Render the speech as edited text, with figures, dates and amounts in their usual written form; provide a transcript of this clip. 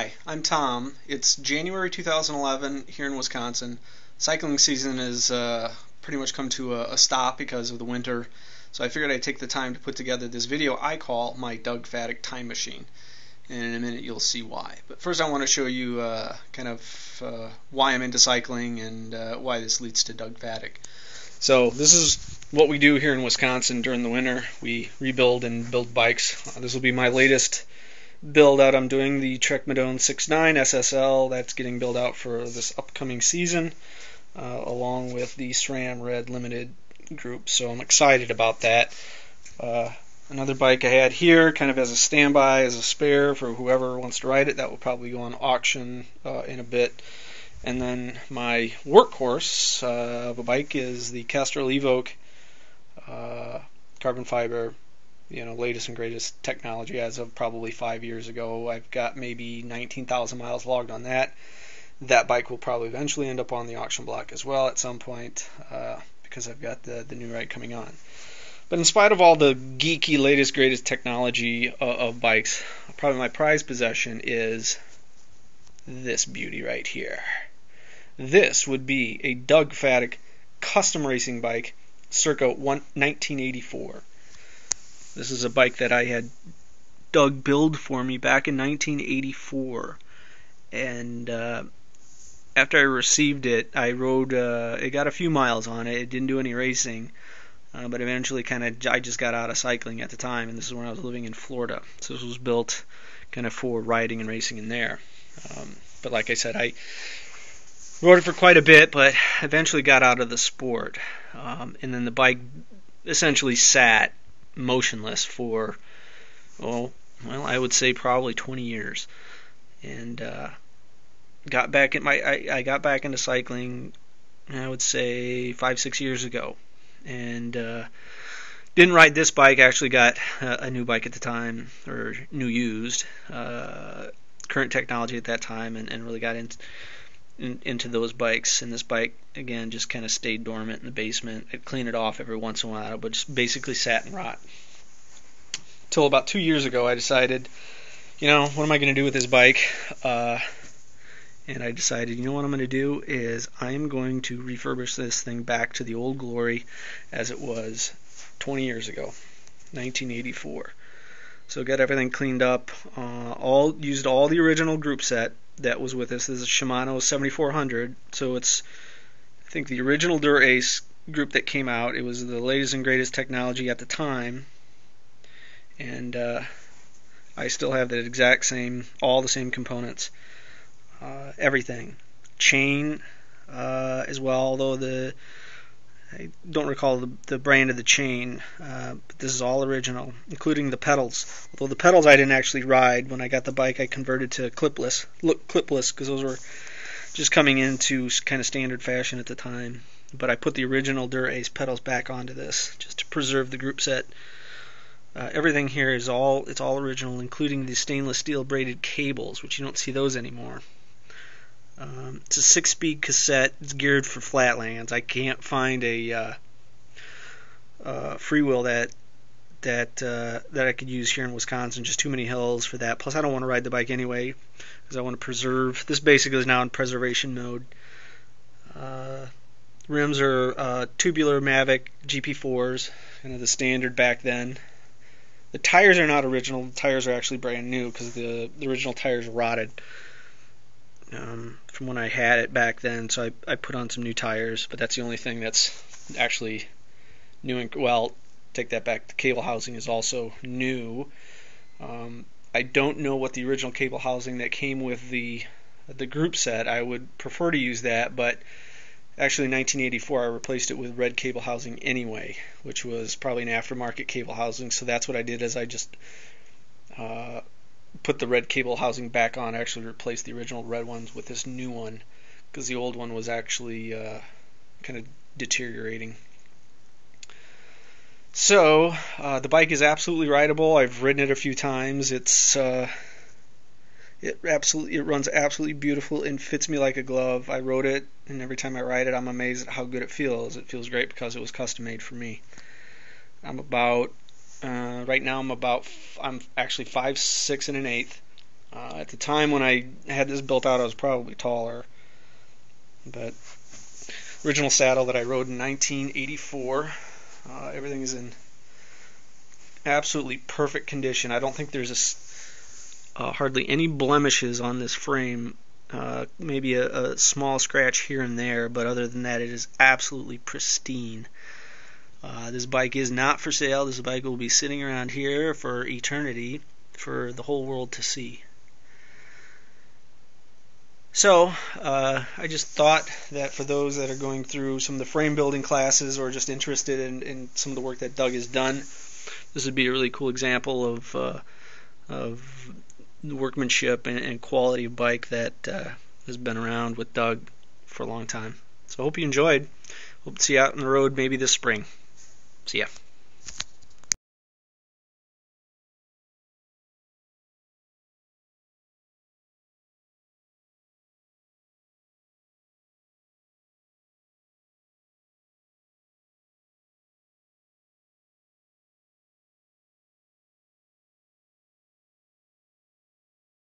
Hi, I'm Tom. It's January 2011 here in Wisconsin. Cycling season has pretty much come to a stop because of the winter, so I figured I'd take the time to put together this video I call my Doug Fattic Time Machine. And in a minute you'll see why. But first I want to show you why I'm into cycling and why this leads to Doug Fattic. So this is what we do here in Wisconsin during the winter. We rebuild and build bikes. This will be my latest build out. I'm doing the Trek Madone 6.9 SSL. That's getting built out for this upcoming season, along with the SRAM Red Limited group. So I'm excited about that. Another bike I had here, kind of as a standby, as a spare for whoever wants to ride it. That will probably go on auction in a bit. And then my workhorse of a bike is the Castrol Evoque carbon fiber, latest and greatest technology as of probably 5 years ago. I've got maybe 19,000 miles logged on that. That bike will probably eventually end up on the auction block as well at some point because I've got the new ride coming on. But in spite of all the geeky latest greatest technology of bikes, probably my prized possession is this beauty right here. This would be a Doug Fattic custom racing bike circa 1984. This is a bike that I had Doug build for me back in 1984, and after I received it, I rode. It got a few miles on it. It didn't do any racing, but eventually, I just got out of cycling at the time, and this is when I was living in Florida. So this was built kind of for riding and racing in there. But like I said, I rode it for quite a bit, but eventually got out of the sport, and then the bike essentially sat motionless for, I would say probably 20 years, and I got back into cycling, I would say 5-6 years ago, and didn't ride this bike. Actually got a new bike at the time, or new used, current technology at that time, and really got into those bikes. And this bike again just kind of stayed dormant in the basement. I'd clean it off every once in a while, but just basically sat and rot. Till about 2 years ago I decided, what am I going to do with this bike? And I decided, what I'm going to do is I am going to refurbish this thing back to the old glory as it was 20 years ago, 1984. So got everything cleaned up, used all the original group set that was with this. This is a Shimano 7400, so it's, I think, the original Dura-Ace group that came out. It was the latest and greatest technology at the time, and I still have that exact same, all the same components, everything. Chain as well, although I don't recall the brand of the chain, but this is all original, including the pedals. Although the pedals I didn't actually ride. When I got the bike, I converted to clipless because those were just coming into kind of standard fashion at the time. But I put the original Dura-Ace pedals back onto this just to preserve the group set. Everything here is all original, including the stainless steel braided cables, which you don't see those anymore. It's a 6-speed cassette. It's geared for flatlands. I can't find a freewheel that I could use here in Wisconsin. Just too many hills for that. Plus, I don't want to ride the bike anyway because I want to preserve. This basically is now in preservation mode. Rims are tubular Mavic GP4s, kind of the standard back then. The tires are not original. The tires are actually brand new because the original tires rotted from when I had it back then, so I put on some new tires, but that's the only thing that's actually new. Well, take that back, the cable housing is also new. I don't know what the original cable housing that came with the group set. I would prefer to use that, but actually in 1984 I replaced it with red cable housing anyway, which was probably an aftermarket cable housing, so that's what I did, is I just put the red cable housing back on. I actually replaced the original red ones with this new one because the old one was actually kind of deteriorating. So the bike is absolutely rideable. I've ridden it a few times. It runs absolutely beautiful and fits me like a glove. I rode it, and every time I ride it, I'm amazed at how good it feels. It feels great because it was custom made for me. I'm about right now I'm actually 5'6" and an eighth, At the time when I had this built out, I was probably taller. But original saddle that I rode in 1984. Everything is in absolutely perfect condition. I don't think there's hardly any blemishes on this frame. Maybe a small scratch here and there, but other than that, it is absolutely pristine. This bike is not for sale. This bike will be sitting around here for eternity for the whole world to see. So, I just thought that for those that are going through some of the frame building classes or just interested in some of the work that Doug has done, this would be a really cool example of workmanship and quality of bike that has been around with Doug for a long time. So I hope you enjoyed. Hope to see you out on the road maybe this spring. See ya.